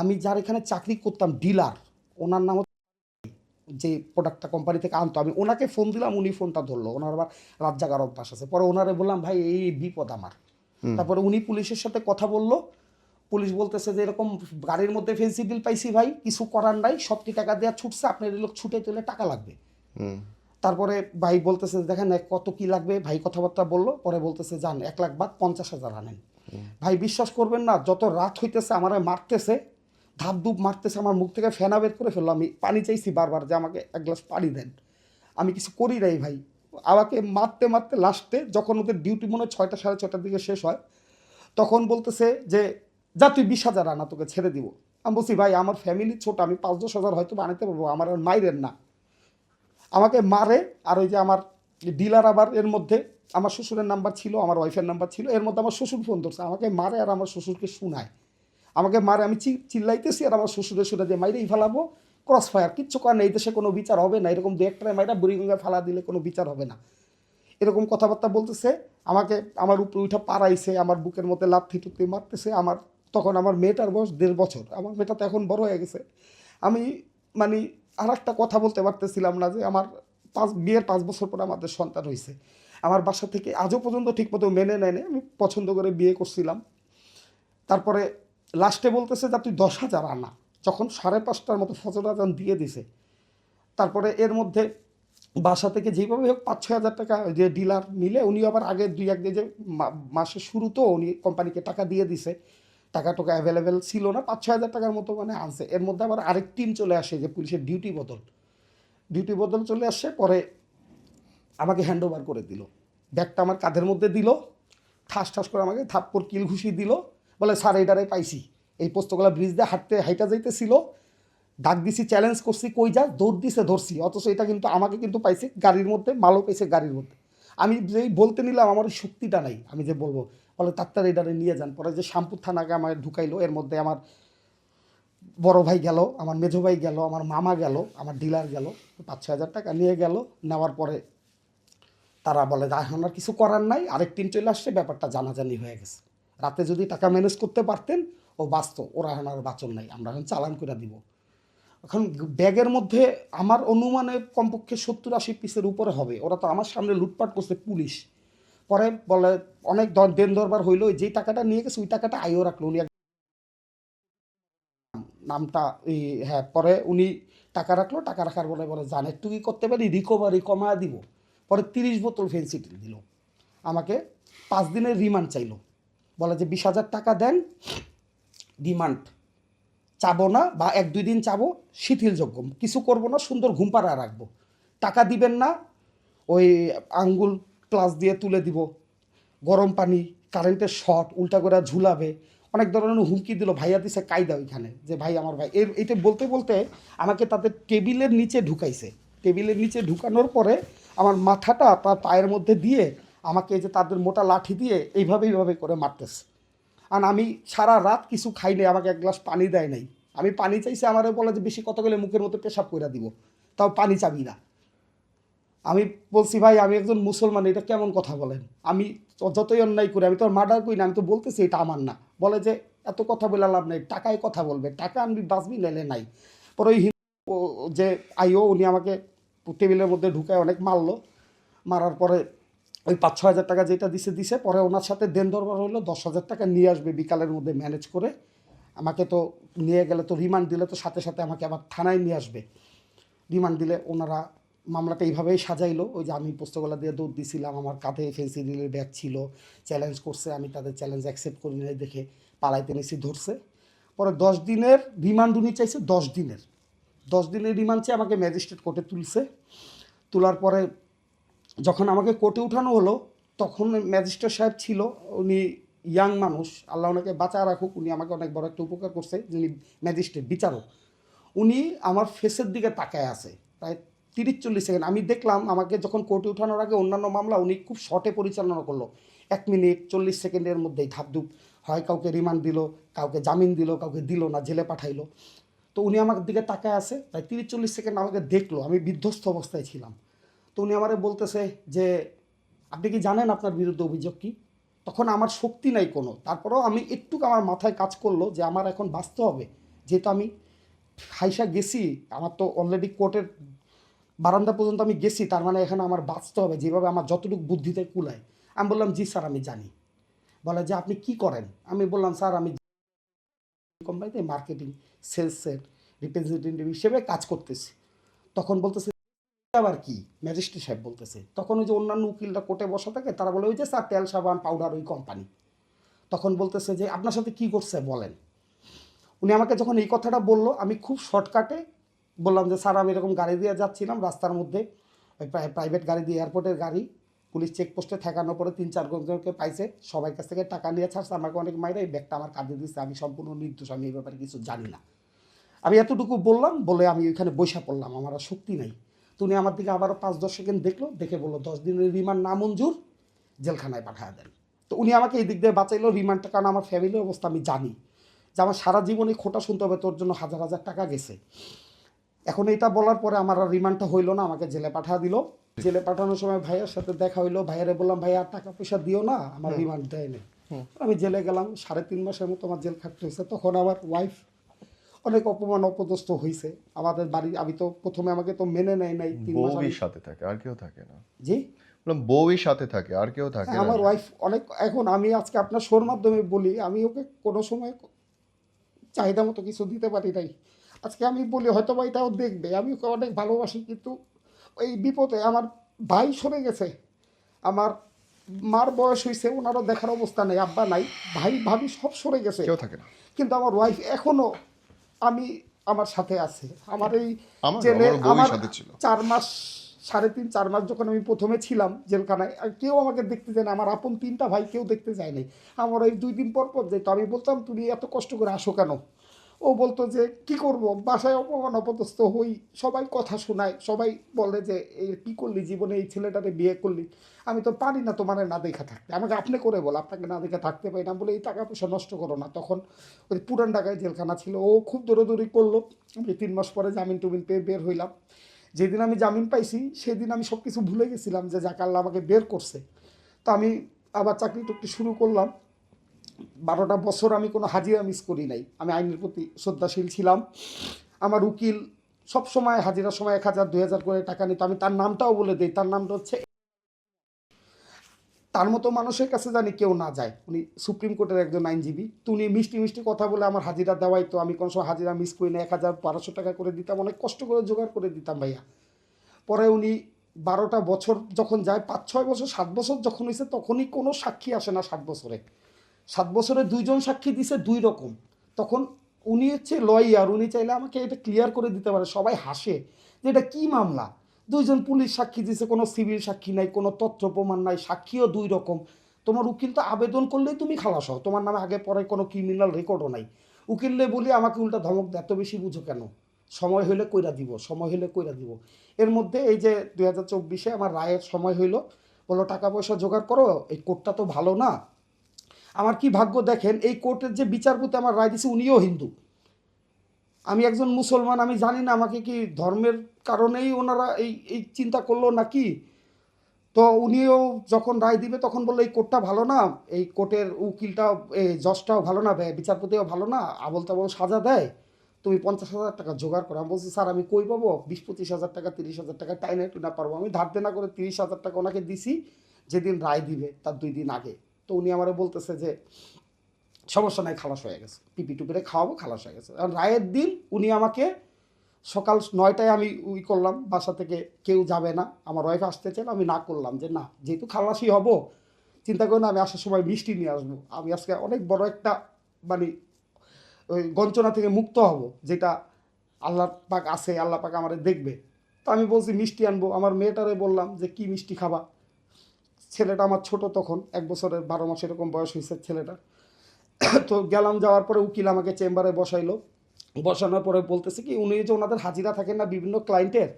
Speaker 1: আমি যার এখানে চাকরি করতাম, ডিলার, ওনার নাম যে প্রোডাক্টটা কোম্পানি থেকে আনতো, আমি ওনাকে ফোন দিলাম, উনি ফোনটা ধরলো। ওনার আবার রাত জাগার অভ্যাস আছে। পরে ওনারে বললাম ভাই এই বিপদ আমার। তারপরে উনি পুলিশের সাথে কথা বললো। পুলিশ বলতেছে যে এরকম গাড়ির মধ্যে ফেন্সিডিল পাইছি ভাই, কিছু করার নাই, সবটি টাকা দেওয়া ছুটছে, আপনার এই লোক ছুটে তুলে টাকা লাগবে। তারপরে ভাই বলতেছে দেখেন কত কি লাগবে, ভাই কথাবার্তা বললো। পরে বলতেছে যান 1 লাখ বাদ 50,000 আনেন। ভাই বিশ্বাস করবেন না, যত রাত হইতেছে আমার মারতেছে, ধাপ ধুপ মারতেছে, আমার মুখ থেকে ফেনা বের করে ফেললো। আমি পানি চাইছি বারবার যে আমাকে 1 গ্লাস পানি দেন। আমি কিছু করি নাই ভাই। আমাকে মারতে মারতে লাস্টে যখন ওদের ডিউটি মনে হয় 6টা 6:30 দিকে শেষ হয়, তখন বলতেছে যে যা তুই 20,000 আনা, তোকে ছেড়ে দিব। আমি বলছি ভাই আমার ফ্যামিলি ছোট, আমি 5-10 হাজার হয়তো বানাতে পারবো, আমার আর মাইরেন না। আমাকে মারে। আর ওই যে আমার ডিলার, আবার এর মধ্যে আমার শ্বশুরের নাম্বার ছিল, আমার ওয়াইফের নাম্বার ছিল, এর মধ্যে আমার শ্বশুর ফোন ধরছে, আমাকে মারে আর আমার শ্বশুরকে শুনায়। আমাকে মারে, আমি চিল্লাইতেছি, আর আমার শ্বশুরের শুনে যে মাইরেই ফেলাবো, ক্রস ফায়ার, কিচ্ছু করার নেই, এই দেশে কোনো বিচার হবে না, এরকম 2-1 মাইরা বুড়িগঙ্গায় ফালা দিলে কোনো বিচার হবে না, এরকম কথাবার্তা বলতেছে। আমাকে আমার উপরে উঠা পাড়াইছে, আমার বুকের মধ্যে লাথি টুথি মারতেছে। তখন আমার মেয়েটার বয়স 1.5 বছর, আমার মেয়েটা তো এখন বড় হয়ে গেছে। আমি মানে আর একটা কথা বলতে পারতেছিলাম না যে আমার বিয়ের 5 বছর পরে আমাদের সন্তান হয়েছে। আমার বাসা থেকে আজও পর্যন্ত ঠিকমতো মেনে নেয়নি, আমি পছন্দ করে বিয়ে করছিলাম। তারপরে লাস্টে বলতেছে যে তুই 10,000 আনা, যখন 5:30টার মতো ফজর আজান দিয়ে দিছে। তারপরে এর মধ্যে বাসা থেকে যেভাবে হোক 5-6 হাজার টাকা যে ডিলার মিলে, উনি আবার আগে 2-1 দিন যে মাসের শুরু তো উনি কোম্পানিকে টাকা দিয়ে দিছে, টাকা টোকা অ্যাভেলেবেল ছিল না, 5-6 হাজার টাকার মতো মানে আনছে। এর মধ্যে আবার আরেক টিম চলে আসে, যে পুলিশের ডিউটি বদল চলে আসে। পরে আমাকে হ্যান্ড ওভার করে দিল, ব্যাগটা আমার কাঁধের মধ্যে দিল, ঠাস ঠাস করে আমাকে থাপ্পড় কিল ঘুষি দিল। বলে স্যার এইটারে পাইছি, এই পোস্তকলা ব্রিজ দিয়ে হাইটা যাইতেছিল, ডাক দিছি, চ্যালেঞ্জ করছি, কই যা, দৌড় দিছে, ধরছি। অথচ এটা কিন্তু আমাকে কিন্তু পাইছে গাড়ির মধ্যে, মালও পেয়েছে গাড়ির মধ্যে। আমি যেই বলতে নিলাম আমার ওই শক্তিটা নাই, আমি যে বলবো, বলে তাত্তার এটারে নিয়ে যান। পরে যে শ্যামপুর থানাকে আমার ঢুকাইলো, এর মধ্যে আমার বড় ভাই গেল, আমার মেজো ভাই গেল, আমার মামা গেল, আমার ডিলার গেল, 5-6 হাজার টাকা নিয়ে গেল। নেওয়ার পরে তারা বলে এখন আর কিছু করার নাই, আরেক টিম চলে আসছে, ব্যাপারটা জানাজানি হয়ে গেছে। রাতে যদি টাকা ম্যানেজ করতে পারতেন ও বাঁচত, ওরা এখন আর বাঁচন নাই, আমরা এখন চালান করে দিব। এখন ব্যাগের মধ্যে আমার অনুমানে কমপক্ষে 70-80 পিসের উপরে হবে। ওরা তো আমার সামনে লুটপাট করছে পুলিশ। পরে বলে অনেক দেন দরবার হইলো, যেই টাকাটা নিয়ে গেছে ওই টাকাটা আইও রাখলো উনি, নামটা এই, হ্যাঁ। পরে উনি টাকা রাখলো, টাকা রাখার পরে বলে জান একটু কি করতে পারি, রিকভারি কমায় দিব। পরে 30 বোতল ফেন্সিডিল দিল আমাকে। 5 দিনের রিমান্ড চাইলো, বলে যে 20,000 টাকা দেন, রিমান্ড চাবো না, বা 1-2 দিন চাবো, শিথিলযোগ্য, কিছু করবো না, সুন্দর ঘুম পাড়া রাখবো, টাকা দিবেন না, ওই আঙ্গুল প্লাস দিয়ে তুলে দিব, গরম পানি, কারেন্টের শর্ট, উল্টা করে ঝুলাবে, অনেক ধরনের হুমকি দিল। ভাইয়া দিছে কায়দা ওইখানে, যে ভাই আমার ভাই, এইটা বলতে বলতে আমাকে তাদের টেবিলের নিচে ঢুকাইছে। টেবিলের নিচে ঢুকানোর পরে আমার মাথাটা তার পায়ের মধ্যে দিয়ে আমাকে এই যে তাদের মোটা লাঠি দিয়ে এইভাবে করে মারতেছে। আর আমি সারা রাত কিছু খাই নাই, আমাকে 1 গ্লাস পানি দেয় নাই। আমি পানি চাইছি, আমারে বলে যে বেশি কথা বলে মুখের মধ্যে পেশাব করে দিব, তাও পানি চাবি না। আমি বলছি ভাই আমি একজন মুসলমান, এটা কেমন কথা বলেন, আমি যতই অন্যায় করি, আমি তো মার্ডার করি না, আমি তো বলতেছি এটা আমার না। বলে যে এত কথা বলে লাভ নেই, টাকায় কথা বলবে, টাকা আনবি বাঁচবি, নেলে নাই। পরে ওই যে আইও উনি আমাকে টেবিলের মধ্যে ঢুকায় অনেক মারলো। মারার পরে ওই 5-6 হাজার টাকা যেটা দিছে পরে ওনার সাথে দেন দরবার হলো 10,000 টাকা নিয়ে আসবে বিকালের মধ্যে ম্যানেজ করে। আমাকে তো নিয়ে গেলে তো রিমান্ড দিলে তো সাথে সাথে আমাকে আবার থানায় নিয়ে আসবে। রিমান্ড দিলে ওনারা মামলাটা এইভাবেই সাজাইলো, ওই যে আমি পোস্তগোলা দিয়ে দৌড় দিছিলাম, আমার কাঁধে ফেন্সিডিলের ব্যাগ ছিল, চ্যালেঞ্জ করছে, আমি তাদের চ্যালেঞ্জ অ্যাকসেপ্ট করি নাই দেখে পালাইতে নিছি, ধরছে। পরে 10 দিনের রিমান্ড উনি চাইছে, 10 দিনের রিমান্ড চেয়ে আমাকে ম্যাজিস্ট্রেট কোর্টে তুলছে। তোলার পরে যখন আমাকে কোর্টে উঠানো হলো তখন ম্যাজিস্ট্রেট সাহেব ছিল, উনি ইয়াং মানুষ, আল্লাহ ওনাকে বাঁচায় রাখুক, উনি আমাকে অনেক বড় একটা উপকার করছে, যিনি ম্যাজিস্ট্রেট বিচারক। উনি আমার ফেসের দিকে তাকায় আছে প্রায় 30-40 সেকেন্ড। আমি দেখলাম আমাকে যখন কোর্টে উঠানোর আগে অন্যান্য মামলা উনি খুব শর্টে পরিচালনা করলো, 1 মিনিট 40 সেকেন্ডের মধ্যেই ধাপধুপ, হয় কাউকে রিমান্ড দিল, কাউকে জামিন দিল, কাউকে দিল না, জেলে পাঠাইলো। তো উনি আমার দিকে তাকায় আছে প্রায় 30-40 সেকেন্ড, আমাকে দেখলো, আমি বিধ্বস্ত অবস্থায় ছিলাম। তো উনি আমারে বলতেছে যে আপনি কি জানেন আপনার বিরুদ্ধে অভিযোগ কী? তখন আমার শক্তি নাই কোনো, তারপরেও আমি একটু আমার মাথায় কাজ করলো যে আমার এখন বাঁচতে হবে, যেহেতু আমি হাইসা গেছি, আমার তো অলরেডি কোর্টের বারান্দা পর্যন্ত আমি গেছি, তার মানে এখানে আমার বাঁচতে হবে, যেভাবে আমার যতটুকু বুদ্ধিতে কুলায়। আমি বললাম জি স্যার আমি জানি। বলে যে আপনি কি করেন? আমি বললাম স্যার আমি কোম্পানিতে মার্কেটিং সেলসের রিপ্রেজেন্টেটিভ হিসেবে কাজ করতেছি। তখন বলতেছে আবার কি? ম্যাজিস্ট্রেট সাহেব বলতেছে। তখন ওই যে অন্যান্য উকিলরা কোর্টে বসা থাকে, তারা বলে ওই যে স্যার তেল সাবান পাউডার ওই কোম্পানি। তখন বলতেছে যে আপনার সাথে কি করছে বলেন। উনি আমাকে যখন এই কথাটা বললো আমি খুব শর্টকাটে বললাম যে স্যার আমি এরকম গাড়ি দিয়ে যাচ্ছিলাম রাস্তার মধ্যে, প্রাইভেট গাড়ি দিয়ে, এয়ারপোর্টের গাড়ি, পুলিশ চেকপোস্টে ঠেকানোর পরে 3-4 জনকে পাইছে, সবার কাছ থেকে টাকা নিয়ে ছাড়ছে, আমাকে অনেক মাইরা এই ব্যাগটা আমার কাঁধে দিচ্ছে, আমি সম্পূর্ণ নির্দোষ, আমি এই ব্যাপারে কিছু জানি না। আমি এতটুকু বললাম, বলে আমি ওইখানে বৈশা পড়লাম, আমার আর শক্তি নাই। তো উনি আমার দিকে আবারও 5-10 সেকেন্ড দেখলো, দেখে বললো 10 দিনের রিমান্ড না মঞ্জুর, জেলখানায় পাঠায় দেন। তো উনি আমাকে এই দিক দিয়ে বাঁচাইলো রিমান্ডটা, কারণ আমার ফ্যামিলির অবস্থা আমি জানি যে আমার সারা জীবনে খোটা শুনতে হবে, তোর জন্য হাজার হাজার টাকা গেছে। এখন এটা বলার পরে আমার আর রিমান্ডটা হইলো না, আমাকে জেলে পাঠা দিল। জেলে পাঠানোর সময় ভাইয়ের সাথে দেখা হইলো, ভাইয়ারে বললাম ভাইয়া আর টাকা পয়সা দিও না, আমার রিমান্ড দেয় না। আমি জেলে গেলাম, 3.5 মাসের মতো আমার জেল খাটতে হয়েছে। তখন আমার ওয়াইফ অনেক অপমান অপদস্থ হয়েছে আমাদের বাড়ি। আমি তো প্রথমে আমাকে তো মেনে নেয় নাই, 3 মাস
Speaker 2: বউই সাথে থাকে আর কেউ থাকে না?
Speaker 1: জি
Speaker 2: বউই সাথে থাকে আর কেউ থাকে না?
Speaker 1: আমার ওয়াইফ অনেক, এখন আমি আজকে আপনার শোর মাধ্যমে বলি, আমি ওকে কোনো সময় চাহিদা মতো কিছু দিতে পারি নাই। আজকে আমি বলি হয়তো বা এটাও দেখবে, আমি ওকে অনেক ভালোবাসি, কিন্তু ওই বিপদে আমার ভাই সরে গেছে, আমার মার বয়স হয়েছে, ওনারও দেখার অবস্থা নেই, আব্বা নাই, ভাই ভাবি সব সরে গেছে,
Speaker 2: কেউ থাকে না।
Speaker 1: কিন্তু আমার ওয়াইফ এখনো আমি আমার সাথে আছে। আমার এই
Speaker 2: আমারও
Speaker 1: জেলে
Speaker 2: বউই
Speaker 1: আমার
Speaker 2: সাথে ছিল।
Speaker 1: 4 মাস, 3.5-4 মাস যখন আমি প্রথমে ছিলাম জেলখানায়, আর কেউ আমাকে দেখতে যায় না, আমার আপন 3টা ভাই কেউ দেখতে যায়নি। আমার ওই 2 দিন পর পর যেত, আমি বলতাম তুমি এত কষ্ট করে আসো কেন? ও বলতো যে কি করব, বাসায় অপমান অপদস্থ হই, সবাই কথা শোনায়, সবাই বলে যে এই কী করলি জীবনে, এই ছেলেটাকে বিয়ে করলি। আমি তো পারি না তোমার না দেখা থাকতে, আমাকে আপনি করে বল, আপনাকে না দেখে থাকতে পারি না, বলে এই টাকা পয়সা নষ্ট করো না। তখন ওই পুরান ঢাকায় জেলখানা ছিল, ও খুব দৌড়াদৌড়ি করলো। আমি 3 মাস পরে জামিন টুমিন পেয়ে বের হইলাম। যেদিন আমি জামিন পাইছি সেদিন আমি সব কিছু ভুলে গেছিলাম যে যাক আল্লাহ আমাকে বের করছে। তো আমি আবার চাকরি টুকরি শুরু করলাম। 12টা বছর আমি কোনো হাজিরা মিস করি নাই, আমি আইনের প্রতি শ্রদ্ধাশীল ছিলাম। আমার উকিল সব সময় হাজিরার সময় 1,000-2,000 করে টাকা নিত। আমি তার নামটাও বলে দিই, তার নামটা হচ্ছে, তার মতো মানুষের কাছে জানি কেউ না যায়, উনি সুপ্রিম কোর্টের একজন আইনজীবী। তো উনি মিষ্টি মিষ্টি কথা বলে আমার হাজিরা দেওয়াই, তো আমি কোনো সময় হাজিরা মিস করি না, 1,000-1,200 টাকা করে দিতাম, অনেক কষ্ট করে জোগাড় করে দিতাম ভাইয়া। পরে উনি 12টা বছর যখন যায়, 5-6 বছর 7 বছর যখন হয়েছে, তখনই কোনো সাক্ষী আসে না। 7 বছরে 2জন সাক্ষী দিছে 2 রকম। তখন উনি হচ্ছে লয়ার, উনি চাইলে আমাকে এটা ক্লিয়ার করে দিতে পারে, সবাই হাসে যে এটা কী মামলা, 2জন পুলিশ সাক্ষী দিছে, কোনো সিভিল সাক্ষী নাই, কোনো তথ্য প্রমাণ নাই, সাক্ষীও 2 রকম। তোমার উকিল তো আবেদন করলেই তুমি খালাস হও, তোমার নামে আগে পরে কোনো ক্রিমিনাল রেকর্ডও নাই। উকিললে বলি আমাকে উল্টা ধমক দেয়, এত বেশি বুঝো কেন, সময় হলে কইরা দিব, সময় হলে কইরা দিব। এর মধ্যে এই যে 2024-এ আমার রায়ের সময় হইলো, বললো টাকা পয়সা জোগাড় করো, এই কোর্টটা তো ভালো না। আমার কি ভাগ্য দেখেন, এই কোর্টের যে বিচারপতি আমার রায় দিছে উনিও হিন্দু, আমি একজন মুসলমান। আমি জানি না আমাকে কি ধর্মের কারণেই ওনারা এই এই চিন্তা করলো নাকি। তো উনিও যখন রায় দিবে তখন বললো এই কোর্টটা ভালো না, এই কোর্টের উকিলটাও, এই জজটাও ভালো না, বিচারপতিও ভালো না, আবল তাবল সাজা দেয়, তুমি 50,000 টাকা জোগাড় করো। আমি বলছি স্যার আমি কই পাবো, 20-25 হাজার টাকা 30,000 টাকা টাইনে টুনা পারবো। আমি ধার দেনা করে 30,000 টাকা ওনাকে দিছি, যেদিন রায় দিবে তার 2 দিন আগে। তো উনি আমারে বলতেছে যে সমস্যা নাই, খালাস হয়ে গেছে, পিপি টুপিরে খাওয়াবো, খালাস হয়ে গেছে। আর রায়ের দিন উনি আমাকে সকাল 9টায় আমি করলাম, বাসা থেকে কেউ যাবে না, আমার ওয়াইফ আসতে চান, আমি না করলাম যে না, যেহেতু খালাসি হব, চিন্তা করে না, আমি আসার সময় মিষ্টি নিয়ে আসবো, আমি আজকে অনেক বড় একটা মানে ওই গঞ্চনা থেকে মুক্ত হব, যেটা আল্লাহ পাক আছে, আল্লাহ পাক আমারে দেখবে। তো আমি বলছি মিষ্টি আনবো, আমার মেয়েটারে বললাম যে কি মিষ্টি খাবা। ছেলেটা আমার ছোট, তখন 1 বছরের 12 মাস এরকম বয়স হয়েছে ছেলেটা। তো গেলাম, যাওয়ার পরে উকিল আমাকে চেম্বারে বসাইলো, বসানোর পরে বলতেছে কি, উনি যে ওনাদের হাজিরা থাকেন না বিভিন্ন ক্লায়েন্টের,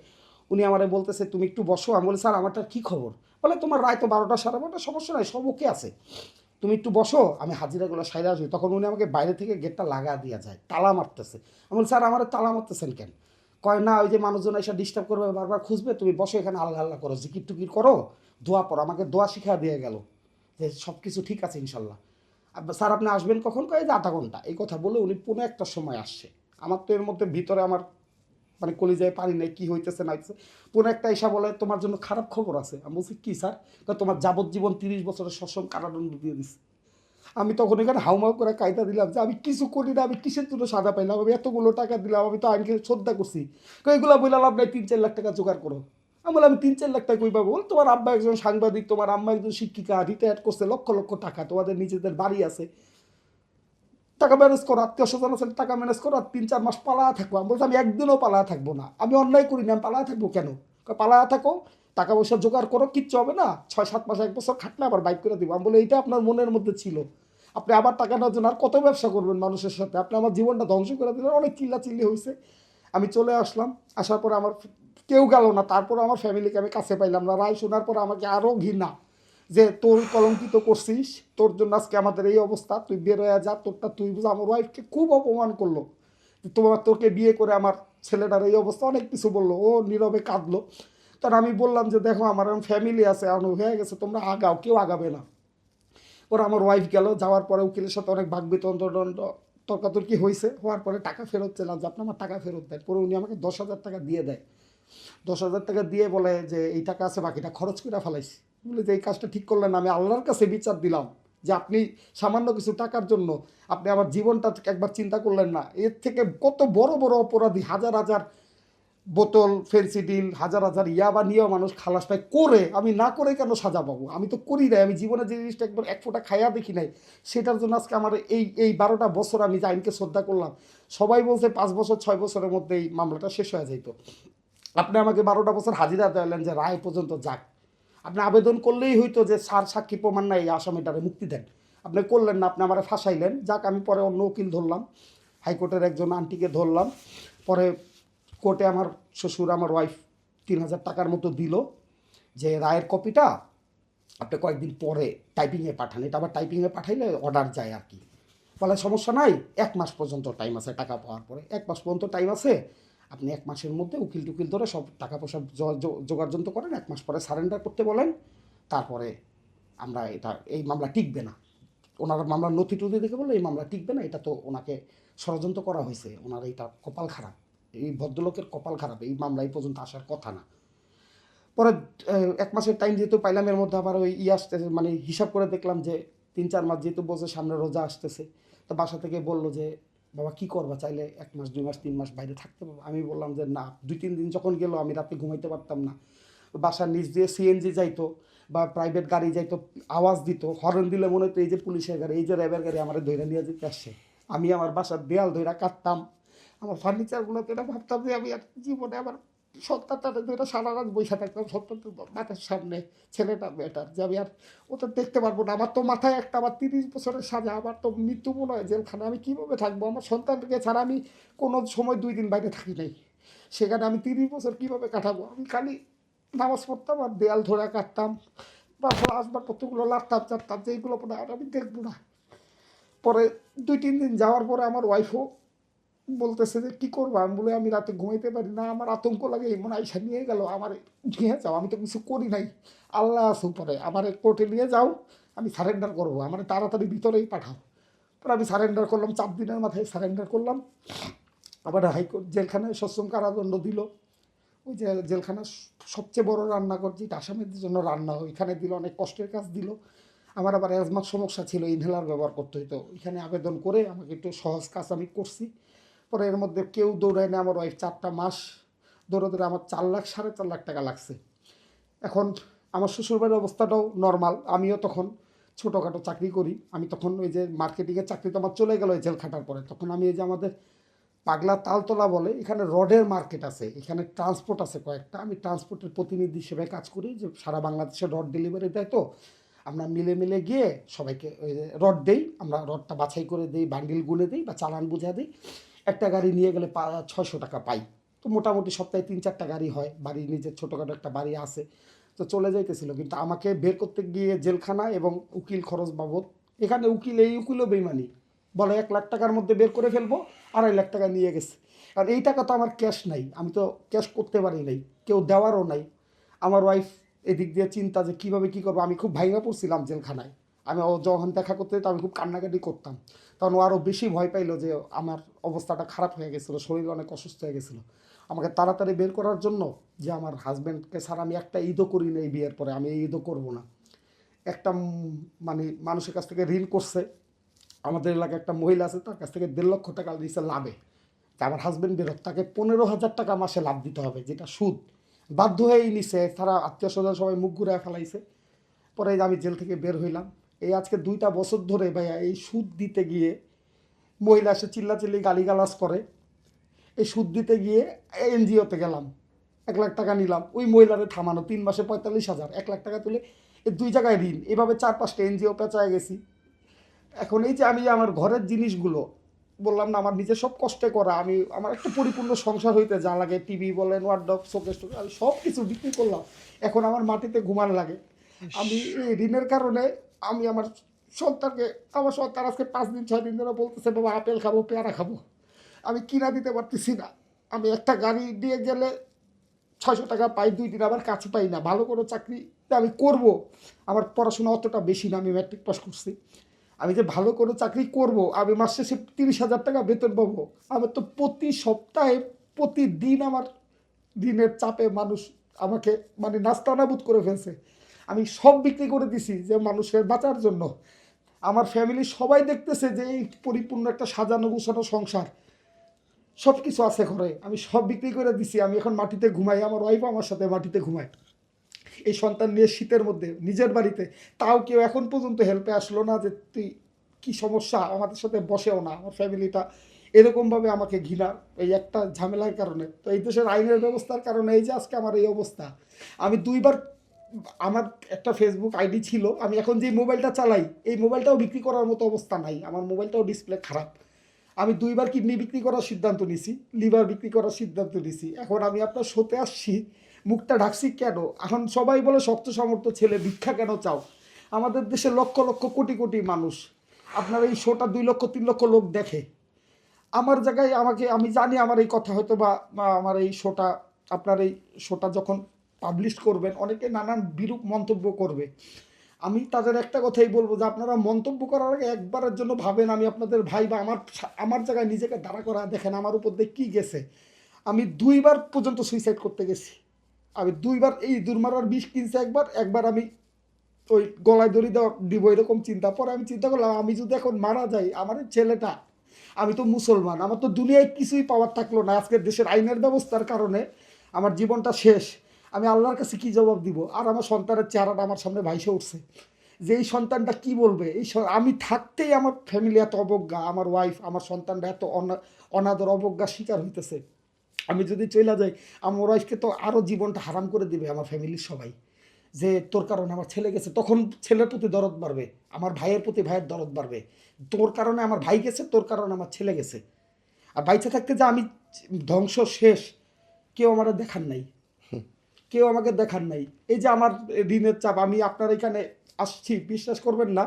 Speaker 1: উনি আমারে বলতেছে তুমি একটু বসো। আমি বলি স্যার আমারটা কী খবর? বলে তোমার রায় তো 12টা 12:30, সমস্যা নাই, সব ওকে আছে, তুমি একটু বসো, আমি হাজিরাগুলো সাইরা আসবি। তখন উনি আমাকে বাইরে থেকে গেটটা লাগা দিয়া যায়, তালা মারতেছে। আমি বলি স্যার আমার তালা মারতেছেন কেন? কয় না, ওই যে মানুষজন এসে ডিস্টার্ব করবে, বারবার খুঁজবে, তুমি বসো এখানে, আল্লাহ আল্লাহ করো, জিকির টুকির করো, দোয়া পড়ো। আমাকে দোয়া শিখা দিয়ে গেল যে সব কিছু ঠিক আছে ইনশাল্লাহ। স্যার আপনি আসবেন কখন? কয়ে যে 0.5 ঘন্টা। এই কথা বলে উনি 1:45 সময় আসছে। আমার তো এর মধ্যে ভিতরে আমার মানে কলিজায় পানি নেই, কী হইতেছে না হইতেছে। 1:45 এসা বলে তোমার জন্য খারাপ খবর আছে। আমি বলছি কী স্যার? তোমার যাবজ্জীবন 30 বছরের সশ্রম কারাদণ্ড দিয়ে দিচ্ছে। আমি তখন এখানে হাউমাউ করে কায়দা দিলাম যে আমি কিছু করি না, আমি কিসের জন্য সাজা পাইলাম, আমি এতগুলো টাকা দিলাম, আমি তো আইনকে শ্রদ্ধা করছি। এগুলো বলে লাভ নাই, 3-4 লাখ টাকা জোগাড় করো। আমি বললাম আমি 3-4 লাখ টাকা কই পাবো? তোমার আব্বা একজন সাংবাদিক, তোমার আম্মা একজন শিক্ষিকা, রিটায়ার করছে, লক্ষ লক্ষ টাকা, তোমাদের নিজেদের বাড়ি আছে, টাকা ম্যানেজ করো, আত্মীয় স্বজন আছে, টাকা ম্যানেজ করো, আর 3-4 মাস পালা থাকবো। আমি বলছি আমি একদিনও পালা থাকবো না, আমি অন্যায় করি না, আমি পালা থাকবো কেন? পালা থাকো, টাকা পয়সা জোগাড় করো, কিচ্ছু হবে না, 6-7 মাস 1 বছর খাটলে আবার বাইক করে দিব। আমি বলে এইটা আপনার মনের মধ্যে ছিল, আপনি আবার টাকা নেওয়ার জন্য আর কত ব্যবসা করবেন মানুষের সাথে, আপনি আমার জীবনটা ধ্বংস করে দিলেন। অনেক চিল্লাচিল্লি হয়েছে, আমি চলে আসলাম। আসার পরে আমার কেউ গেল না, তারপর আমার ফ্যামিলিকে আমি কাছে পাইলাম না। রায় শোনার পরে আমাকে আরও ঘৃণা, যে তোর কলঙ্কিত করছিস, তোর জন্য আজকে আমাদের এই অবস্থা, তুই বের হয়ে যা, তোরটা তুই বুঝ। আমার ওয়াইফকে খুব অপমান করলো, তোকে বিয়ে করে আমার ছেলেটার এই অবস্থা, অনেক কিছু বললো, ও নীরবে কাঁদলো। তখন আমি বললাম যে দেখো আমার ফ্যামিলি আছে, এখন হয়ে গেছে, তোমরা আগাও, কেউ আগাবে না। ওরা আমার ওয়াইফ গেল, যাওয়ার পরে উকিলের সাথে অনেক বাকবিতন্ত্র তর্কাতর্কি হয়েছে, হওয়ার পরে টাকা ফেরত চাইলাম যে আপনি আমার টাকা ফেরত দেন। পরে উনি আমাকে 10,000 টাকা দিয়ে দেয়। 10,000 টাকা দিয়ে বলে যে এই টাকা আছে, বাকিটা খরচ করে ফেলাইছি। বলে যে এই কাজটা ঠিক করলেন না, আমি আল্লাহর কাছে বিচার দিলাম যে আপনি সামান্য কিছু টাকার জন্য আপনি আমার জীবনটা একবার চিন্তা করলেন না। এর থেকে কত বড় বড় অপরাধী, হাজার হাজার বোতল ফেন্সিডিল, হাজার হাজার ইয়াবা নিয়েও মানুষ খালাস পায়, করে আমি না করে কেন সাজা পাবো? আমি তো করি নাই, আমি জীবনে যে জিনিসটা একবার 1 ফোঁটা খাইয়া দেখি নাই, সেটার জন্য আজকে আমার এই 12টা বছর আমি যে আইনকে শ্রদ্ধা করলাম। সবাই বলছে 5 বছর 6 বছরের মধ্যে এই মামলাটা শেষ হয়ে যেত। আপনি আমাকে 12টা বছর হাজিরা দিলেন যে রায় পর্যন্ত যাক। আপনি আবেদন করলেই হইতো যে স্যার সাক্ষী প্রমাণ নাই, এই আসামিটারে মুক্তি দেন। আপনি করলেন না, আপনি আমার ফাঁসাইলেন। যাক, আমি পরে অন্য উকিল ধরলাম, হাইকোর্টের একজন আন্টিকে ধরলাম। পরে কোর্টে আমার শ্বশুর আমার ওয়াইফ 3,000 টাকার মতো দিল, যে রায়ের কপিটা আপনি কয়েকদিন পরে টাইপিংয়ে পাঠান, এটা আবার টাইপিংয়ে পাঠাইলে অর্ডার যায় আর কি। বলে সমস্যা নাই, 1 মাস পর্যন্ত টাইম আছে, টাকা পাওয়ার পরে 1 মাস পর্যন্ত টাইম আছে, আপনি 1 মাসের মধ্যে উকিল টুকিল ধরে সব টাকা পয়সা জোগাড়যন্ত্র করেন, 1 মাস পরে সারেন্ডার করতে বলেন, তারপরে আমরা এই মামলা টিকবে না। ওনার মামলার নথি টথি দেখে বললো এই মামলা টিকবে না, এটা তো ওনাকে ষড়যন্ত্র করা হয়েছে, ওনার এইটা কপাল খারাপ, এই ভদ্রলোকের কপাল খারাপ, এই মামলা এই পর্যন্ত আসার কথা না। পরে 1 মাসের টাইম যেহেতু পাইলাম, এর মধ্যে আবার ওই আসতেছে, মানে হিসাব করে দেখলাম যে 3-4 মাস, যেহেতু বলছে সামনে রোজা আসতেছে, তো বাসা থেকে বললো যে বাবা কী করবা, চাইলে 1 মাস 2 মাস 3 মাস বাইরে থাকতে পারবো। আমি বললাম যে না, 2-3 দিন যখন গেল আমি রাতে ঘুমাইতে পারতাম না। বাসার নিচ দিয়ে সিএনজি যাইতো বা প্রাইভেট গাড়ি যাইতো, আওয়াজ দিত, হর্ন দিলে মনে হতো এই যে পুলিশের গাড়ি, এই যে র্যাবের গাড়ি আমার ধৈর্য নিয়ে যেতে আসছে। আমি আমার বাসার দেয়াল ধৈরা কাটতাম, আমার ফার্নিচারগুলোতে এটা ভাবতাম যে আমি আর জীবনে আমার সন্তানটা ধরে সারা রাত বসে থাকতাম, সন্তান মাথার সামনে, ছেলেটা মেয়েটার, যে আমি আর ওটা দেখতে পারবো না। আমার তো মাথায় একটা, আমার 30 বছরের সাজা, আমার তো মৃত্যু মনে হয় জেলখানে, আমি কীভাবে থাকবো? আমার সন্তানকে ছাড়া আমি কোনো সময় 2 দিন বাইরে থাকি নাই, সেখানে আমি 30 বছর কীভাবে কাটাবো? আমি খালি নামাজ পড়তাম আর দেয়াল ধরে কাটতাম, তারপর আসবাবপত্রগুলো লাটতাম চাটতাম যে এইগুলো পরে আর আমি দেখবো না। পরে 2-3 দিন যাওয়ার পরে আমার ওয়াইফও বলতেছে যে কী করবো? আমি বলে আমি রাতে ঘুমাইতে পারি না, আমার আতঙ্ক লাগে, এই মনে আইসা নিয়ে গেল, আমার নিয়ে যাও, আমি তো কিছু করি নাই, আল্লাহ আছে উপরে, আমার কোর্টে নিয়ে যাও, আমি সারেন্ডার করবো, আমার তাড়াতাড়ি ভিতরেই পাঠাও। পরে আমি সারেন্ডার করলাম, 4 দিনের মাথায় সারেন্ডার করলাম। আবার হাইকোর্ট জেলখানায় সশ্রম কারাদণ্ড দিল। ওই যে জেলখানার সবচেয়ে বড় রান্নাঘর যেটা আসামিদের জন্য রান্না হয়, এখানে দিল, অনেক কষ্টের কাজ দিল। আমার আবার অ্যাজমার সমস্যা ছিল, ইনহেলার ব্যবহার করতে হতো, এখানে আবেদন করে আমাকে একটু সহজ কাজ আমি করছি। পরে এর মধ্যে কেউ দৌড়ায় না, আমার ওয়াইফ 4টা মাস দৌড়ে দৌড়ে আমার 4 লাখ 4.5 লাখ টাকা লাগছে। এখন আমার শ্বশুরবাড়ির অবস্থাটাও নর্মাল, আমিও তখন ছোটোখাটো চাকরি করি। আমি তখন ওই যে মার্কেটিংয়ের চাকরি তো আমার চলে গেল জেল খাটার পরে, তখন আমি এই যে আমাদের পাগলা তালতলা বলে এখানে রডের মার্কেট আছে, এখানে ট্রান্সপোর্ট আছে কয়েকটা, আমি ট্রান্সপোর্টের প্রতিনিধি হিসেবে কাজ করি, যে সারা বাংলাদেশে রড ডেলিভারি দেয়। তো আমরা মিলে মিলে গিয়ে সবাইকে ওই রড দেই, আমরা রডটা বাছাই করে দিই, বান্ডিল গুনে দিই বা চালান বুঝা দিই। একটা গাড়ি নিয়ে গেলে 600 টাকা পাই। তো মোটামুটি সপ্তাহে 3-4টা গাড়ি হয়, বাড়ি নিজের ছোটোখাটো একটা বাড়ি আছে। তো চলে যাইতেছিল, কিন্তু আমাকে বের করতে গিয়ে জেলখানা এবং উকিল খরচ বাবদ, এখানে উকিল এই উকিলও বেইমানি, বলে 1 লাখ টাকার মধ্যে বের করে ফেলবো, 2.5 লাখ টাকা নিয়ে গেছে। আর এই টাকা তো আমার ক্যাশ নাই, আমি তো ক্যাশ করতে পারি নাই, কেউ দেওয়ারও নাই। আমার ওয়াইফ এদিক দিয়ে চিন্তা যে কীভাবে কী করবো, আমি খুব ভাইঙা পড়ছিলাম জেলখানায়। আমি ও যখন দেখা করতে যেত আমি খুব কান্নাকাটি করতাম, তখন ও আরও বেশি ভয় পাইলো যে আমার অবস্থাটা খারাপ হয়ে গেছিলো, শরীর অনেক অসুস্থ হয়ে গেছিলো। আমাকে তাড়াতাড়ি বের করার জন্য, যে আমার হাজব্যান্ডকে ছাড়া আমি একটা ঈদও করি না, এই বিয়ের পরে আমি এই ঈদও করবো না, একটা মানে মানুষের কাছ থেকে ঋণ করছে, আমাদের এলাকায় একটা মহিলা আছে, তার কাছ থেকে 1.5 লক্ষ টাকা দিয়েছে লাভে। তা আমার হাজব্যান্ড বেরোত, তাকে 15,000 টাকা মাসে লাভ দিতে হবে, যেটা সুদ। বাধ্য হয়েই নিছে, তারা আত্মীয় স্বজন সবাই মুখ ঘুরে ফেলাইছে। পরে আমি জেল থেকে বের হইলাম, এই আজকে 2টা বছর ধরে ভাইয়া এই সুদ দিতে গিয়ে মহিলা এসে চিল্লাচিল্লি গালিগালাজ করে। এই সুদ দিতে গিয়ে এনজিওতে গেলাম, 1 লাখ টাকা নিলাম, ওই মহিলারে থামানো 3 মাসে 45,000, 1 লাখ টাকা তুলে এই 2 জায়গায় ঋণ, এভাবে 4-5টা এনজিও পেঁচায় গেছি। এখন এই যে আমি আমার ঘরের জিনিসগুলো বললাম না, আমার নিজের সব কষ্টে করা, আমি আমার একটা পরিপূর্ণ সংসার হইতে যা লাগে, টিভি বলেন, ওয়ার্ডরোব, শোকেস, আমি সব কিছু বিক্রি করলাম। এখন আমার মাটিতে ঘুমান লাগে। আমি এই ঋণের কারণে আমি আমার সন্তানকে, আমার সন্তান আজকে 5 দিন 6 দিন ধরে বলতেছে বাবা আপেল খাবো, পেয়ারা খাবো, আমি কিনা দিতে পারতেছি না। আমি একটা গাড়ি দিয়ে গেলে 600 টাকা পাই, 2 দিন আবার কাছে পাই না। ভালো কোনো চাকরি আমি করব, আমার পড়াশোনা অতটা বেশি না, আমি ম্যাট্রিক পাস করছি। আমি যে ভালো কোনো চাকরি করব, আমি মাস শেষে 30,000 টাকা বেতন পাবো, আমার তো প্রতি সপ্তাহে প্রতিদিন আমার ঋণের চাপে মানুষ আমাকে মানে নাস্তানাবুদ করে ফেলছে। আমি সব বিক্রি করে দিছি যে মানুষের বাঁচার জন্য। আমার ফ্যামিলি সবাই দেখতেছে যে এই পরিপূর্ণ একটা সাজানো গুছানো সংসার, সব কিছু আছে ঘরে, আমি সব বিক্রি করে দিছি। আমি এখন মাটিতে ঘুমাই, আমার ওয়াইফ আমার সাথে মাটিতে ঘুমায় এই সন্তান নিয়ে শীতের মধ্যে নিজের বাড়িতে। তাও কেউ এখন পর্যন্ত হেল্পে আসলো না যে তুই কী সমস্যা, আমাদের সাথে বসেও না। আমার ফ্যামিলিটা এরকমভাবে আমাকে ঘৃণা, এই একটা ঝামেলার কারণে। তো এই দেশের আইনের ব্যবস্থার কারণে এই যে আজকে আমার এই অবস্থা। আমি 2বার, আমার একটা ফেসবুক আইডি ছিল, আমি এখন যে মোবাইলটা চালাই এই মোবাইলটাও বিক্রি করার মতো অবস্থা নাই, আমার মোবাইলটাও ডিসপ্লে খারাপ। আমি 2বার কিডনি বিক্রি করার সিদ্ধান্ত নিছি, লিভার বিক্রি করার সিদ্ধান্ত নিছি। এখন আমি আপনার শোতে আসছি, মুখটা ঢাকছি কেন? এখন সবাই বলে শক্ত সামর্থ্য ছেলে, ভিক্ষা কেন চাও? আমাদের দেশে লক্ষ লক্ষ কোটি কোটি মানুষ, আপনার এই শোটা 2 লক্ষ 3 লক্ষ লোক দেখে। আমার জায়গায় আমাকে, আমি জানি আমার এই কথা হয়তো বা আমার এই শোটা, আপনার এই শোটা যখন পাবলিশ করবেন অনেকে নানান বিরূপ মন্তব্য করবে। আমি তাদের একটা কথাই বলবো যে আপনারা মন্তব্য করার আগে একবারের জন্য ভাবেন আমি আপনাদের ভাই, বা আমার জায়গায় নিজেকে দাঁড়া করা দেখেন আমার উপর দিয়ে কী গেছে। আমি 2বার পর্যন্ত সুইসাইড করতে গেছি। আমি 2বার এই দুর্মারার বিষ কিনছে, একবার আমি ওই গলায় দড়ি দেওয়া দিব এরকম চিন্তা। পরে আমি চিন্তা করলাম আমি যদি এখন মারা যাই, আমার এই ছেলেটা, আমি তো মুসলমান, আমার তো দুনিয়ায় কিছুই পাওয়ার থাকলো না, আজকের দেশের আইনের ব্যবস্থার কারণে আমার জীবনটা শেষ। আমি আল্লাহর কাছে কি জবাব দিব? আর আমার সন্তানের চেহারাটা আমার সামনে ভাইসে উঠছে, যে এই সন্তানটা কি বলবে। আমি থাকতেই আমার ফ্যামিলি এত অবজ্ঞা, আমার ওয়াইফ, আমার সন্তানটা এত অনাদর অবজ্ঞার শিকার হইতেছে। আমি যদি চলে যাই, আমার ওয়াইফকে তো আরও জীবনটা হারাম করে দিবে আমার ফ্যামিলির সবাই, যে তোর কারণে আমার ছেলে গেছে। তখন ছেলের প্রতি দরদ বাড়বে, আমার ভাইয়ের প্রতি ভাইয়ের দরদ বাড়বে, তোর কারণে আমার ভাই গেছে, তোর কারণে আমার ছেলে গেছে। আর বাইচে থাকতে যে আমি ধ্বংস শেষ, কেউ আমার দেখার নাই, কেউ আমাকে দেখার নাই। এই যে আমার ঋণের চাপ, আমি আপনার এখানে আসছি, বিশ্বাস করবেন না,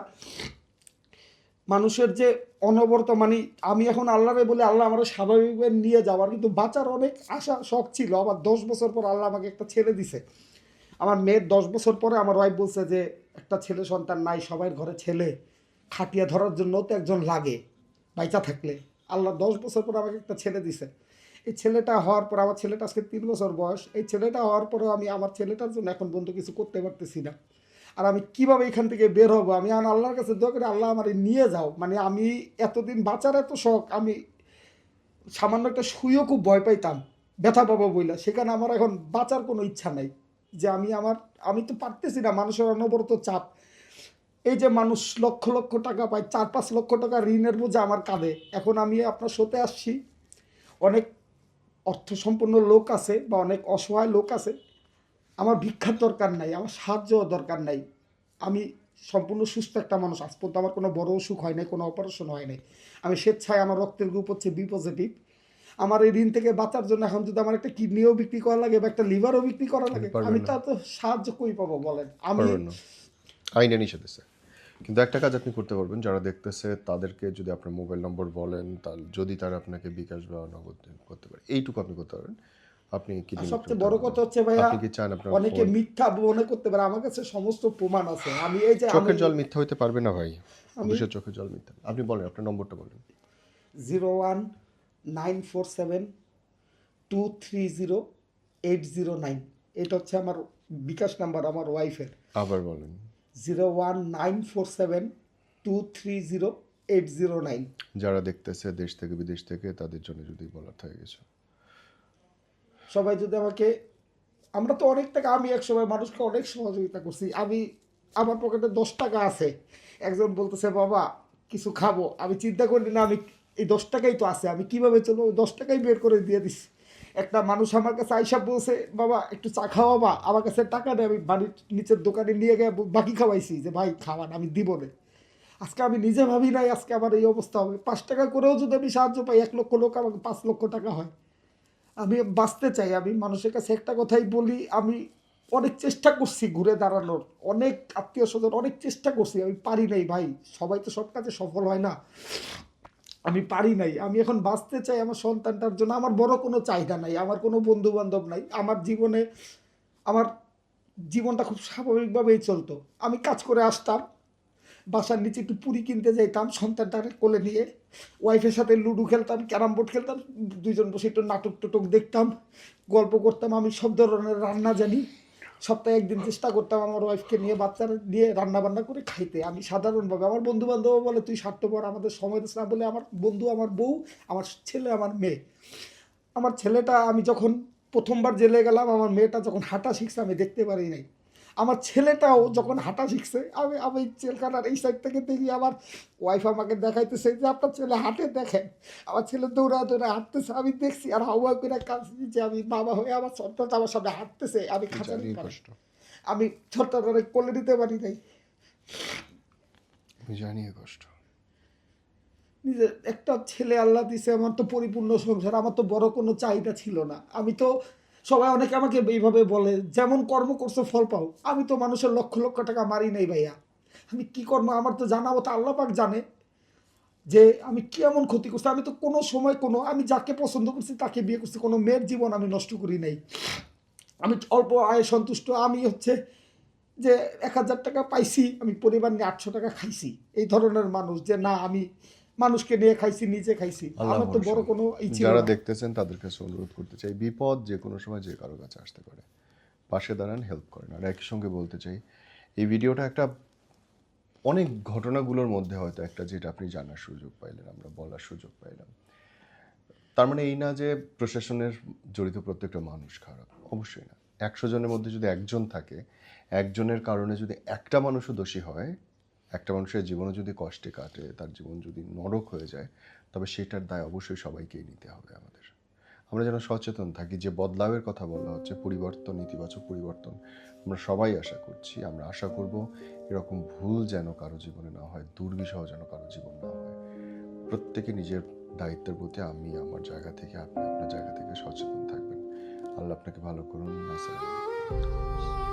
Speaker 1: মানুষের যে অনবরত, মানে আমি এখন আল্লাহরে বলে আল্লাহ আমার স্বাভাবিকভাবে নিয়ে যাওয়ার, কিন্তু বাঁচার অনেক আশা শখ ছিল। আমার 10 বছর পর আল্লাহ আমাকে একটা ছেলে দিছে। আমার মেয়ের 10 বছর পরে আমার ওয়াইফ বলছে যে একটা ছেলে সন্তান নাই, সবাই ঘরে ছেলে, খাটিয়া ধরার জন্য তো একজন লাগে বাইচা থাকলে। আল্লাহ 10 বছর পর আমাকে একটা ছেলে দিছে। এই ছেলেটা হওয়ার পর, আমার ছেলেটা আজকে 3 বছর বয়স, এই ছেলেটা হওয়ার পরেও আমি আমার ছেলেটার জন্য এখন পর্যন্ত কিছু করতে পারতেছি না। আর আমি কিভাবে এখান থেকে বের হব, আমি এখন আল্লাহর কাছে দোয়া করি, আল্লাহ আমার নিয়ে যাও। মানে আমি এতদিন বাঁচার এত শখ, আমি সামান্য একটা শুয়েও খুব ভয় পাইতাম ব্যথা পাবো বইলা, সেখানে আমার এখন বাঁচার কোনো ইচ্ছা নাই। যে আমি তো পারতেছি না, মানুষের অনবরত চাপ। এই যে মানুষ লক্ষ লক্ষ টাকা পায়, 4-5 লক্ষ টাকা ঋণের বোঝা আমার কাঁধে। এখন আমি আপনার শোতে আসছি, অনেক অর্থ সম্পন্ন লোক আছে বা অনেক অসহায় লোক আছে, আমার ভিক্ষার দরকার নাই, আমার সাহায্য দরকার নাই। আমি সম্পূর্ণ সুস্থ একটা মানুষ, আজ পর্যন্ত আমার কোনো বড় অসুখ হয় নাই, কোনো অপারেশন হয় নাই। আমি স্বেচ্ছায়, আমার রক্তের গ্রুপ হচ্ছে বি পজিটিভ। আমার এই ঋণ থেকে বাঁচার জন্য এখন যদি আমার একটা কিডনিও বিক্রি করা লাগে বা একটা লিভারও বিক্রি করা লাগে,
Speaker 2: পারবেন
Speaker 1: আমি
Speaker 2: না।
Speaker 1: তা তো সাহায্য কই পাবো বলেন? আমি
Speaker 2: পারবেন না, আইনে নিষেধ আছে। কিন্তু একটা কাজ আপনি করতে পারবেন, যারা দেখতেছে তাদেরকে যদি আপনার মোবাইল নম্বর বলেন, তাহলে যদি তারা আপনাকে বিকাশ বা নগদ করতে পারে, এইটুকু আপনি করতে পারেন। আপনি কি
Speaker 1: সবচেয়ে বড় কথা হচ্ছে ভাইয়া,
Speaker 2: আপনি কি চান আপনার
Speaker 1: অনেকে
Speaker 2: ফোন?
Speaker 1: মিথ্যা মনে করতে পারে, আমার কাছে সমস্ত প্রমাণ আছে। আমি এই যে
Speaker 2: চোখের জল মিথ্যা হইতে পারবে না ভাই,
Speaker 1: আমি
Speaker 2: অবশ্যই চোখের জল মিথ্যা। আপনি বলেন, আপনার নম্বরটা বলেন।
Speaker 1: 01947230809, এটা হচ্ছে আমার বিকাশ নাম্বার আমার ওয়াইফের।
Speaker 2: আবার বলেন।
Speaker 1: 01947230809।
Speaker 2: যারা দেখতেছে দেশ থেকে বিদেশ থেকে, তাদের জন্য যদি বলার থাকে কিছু।
Speaker 1: সবাই যদি আমাকে, আমরা তো অনেক টাকা, আমি এক সময় মানুষকে অনেক সহযোগিতা করছি। আমি, আমার পকেটে 10 টাকা আছে, একজন বলতেছে বাবা কিছু খাবো, আমি চিন্তা করি না আমি এই 10 টাকাই তো আছে, আমি কিভাবে চলবো, ওই 10 টাকাই বের করে দিয়ে দিচ্ছি। একটা মানুষ আমার কাছে আইসা বলছে বাবা একটু চা খাওয়াবা, আমার কাছে টাকা নেই, আমি বাড়ির নিচের দোকানে নিয়ে গিয়ে বাকি খাওয়াইছি যে ভাই খাওয়ান, আমি দিব না। আজকে আমি নিজে ভাবি নাই আজকে আমার এই অবস্থা হবে। 5 টাকা করেও যদি আমি সাহায্য পাই, 1 লক্ষ লোক আমাকে 5 লক্ষ টাকা হয়। আমি বাঁচতে চাই, আমি মানুষের কাছে একটা কথাই বলি, আমি অনেক চেষ্টা করছি ঘুরে দাঁড়ানোর, অনেক আত্মীয় স্বজন অনেক চেষ্টা করছি, আমি পারি নাই ভাই। সবাই তো সব কাজে সফল হয় না, আমি পারি নাই। আমি এখন বাঁচতে চাই আমার সন্তানটার জন্য। আমার বড় কোনো চাহিদা নাই, আমার কোনো বন্ধু বান্ধব নাই আমার জীবনে। আমার জীবনটা খুব স্বাভাবিকভাবেই চলতো। আমি কাজ করে আসতাম, বাসার নিচে একটু পুরি কিনতে যাইতাম সন্তানটাকে কোলে নিয়ে, ওয়াইফের সাথে লুডো খেলতাম, ক্যারাম বোর্ড খেলতাম, দুইজন বসে একটু নাটক টুটক দেখতাম, গল্প করতাম। আমি সব ধরনের রান্না জানি, সপ্তাহে একদিন চেষ্টা করতাম আমার ওয়াইফকে নিয়ে, বাচ্চারা নিয়ে রান্না বান্না করে খাইতে। আমি সাধারণভাবে, আমার বন্ধু বান্ধব বলে তুই স্বার্থপর, আমাদের সময় দিস না বলে, আমার বন্ধু, আমার বউ, আমার ছেলে, আমার মেয়ে। আমার ছেলেটা, আমি যখন প্রথমবার জেলে গেলাম, আমার মেয়েটা যখন হাঁটা শিখছে আমি দেখতে পারি নাই। আমার ছেলেটাও যখন হাঁটা শিখছে, আমি আমি জেলখানার এই সাইড থেকে দেখি আমার ওয়াইফ আমাকে দেখাইতেছে যে আপনার ছেলে হাঁটে দেখেন। আমার ছেলে দৌড়া দৌড়া হাঁটতেছে, আমি দেখছি আর হাওয়া করে কাঁদছি যে আমি বাবা হয়ে আমার সন্তানটা আমার সামনে হাঁটতেছে, আমি খাঁচার
Speaker 2: জানি
Speaker 1: পারে,
Speaker 2: কষ্ট,
Speaker 1: আমি ছোট্টটারে কোলে নিতে পারি নাই।
Speaker 2: আমি জানি কষ্ট।
Speaker 1: নিজের একটা ছেলে আল্লাহ দিছে, আমার তো পরিপূর্ণ সংসার, আমার তো বড় কোনো চাহিদা ছিল না। আমি তো, সবাই অনেকে আমাকে এইভাবে বলে যেমন কর্ম করছো ফল পাও। আমি তো মানুষের লক্ষ লক্ষ টাকা মারি নাই ভাইয়া, আমি কি কর্ম আমার তো জানা মতো আল্লাহ পাক জানে যে আমি কি এমন ক্ষতি করছি। আমি তো কোনো সময় কোনো, আমি যাকে পছন্দ করছি তাকে বিয়ে করছি, কোনো মেয়ের জীবন আমি নষ্ট করি নাই। আমি অল্প আয়ে সন্তুষ্ট। আমি হচ্ছে যে 1,000 টাকা পাইছি, আমি পরিবার নিয়ে 800 টাকা খাইছি, এই ধরনের মানুষ যে না আমি মানুষকে নিয়ে খাইছি, নিজে খাইছি।
Speaker 2: আল্লাহ
Speaker 1: আমার তো বড়
Speaker 2: ভরসা।
Speaker 1: কোনো ই ছিল
Speaker 2: যারা
Speaker 1: না।
Speaker 2: দেখতেছেন তাদের কাছে অনুরোধ করতে চাই, বিপদ যে কোনো সময় যে কারো কাছে আসতে পারে, পাশে দাঁড়ান, হেল্প করেন। আর একই সঙ্গে বলতে চাই, এই ভিডিওটা একটা, অনেক ঘটনাগুলোর মধ্যে হয়তো একটা যেটা আপনি জানার সুযোগ পাইলেন, আমরা বলার সুযোগ পাইলাম। তার মানে এই না যে প্রশাসনের জড়িত প্রত্যেকটা মানুষ খারাপ, অবশ্যই না। 100 জনের মধ্যে যদি একজন থাকে, একজনের কারণে যদি একটা মানুষও দোষী হয়, একটা মানুষের জীবনও যদি কষ্টে কাটে, তার জীবন যদি নরক হয়ে যায়, তবে সেটার দায় অবশ্যই সবাইকেই নিতে হবে আমাদের। আমরা যেন সচেতন থাকি, যে বদলাওয়ের কথা বলা হচ্ছে, পরিবর্তন, ইতিবাচক পরিবর্তন আমরা সবাই আশা করছি। আমরা আশা করব এরকম ভুল যেন কারো জীবনে না হয়, দুর্বিষহ যেন কারো জীবন না হয়। প্রত্যেকে নিজের দায়িত্বের প্রতি, আমি আমার জায়গা থেকে, আপনি আপনার জায়গা থেকে সচেতন থাকবেন। আল্লাহ আপনাকে ভালো করুন। আসসালামু আলাইকুম।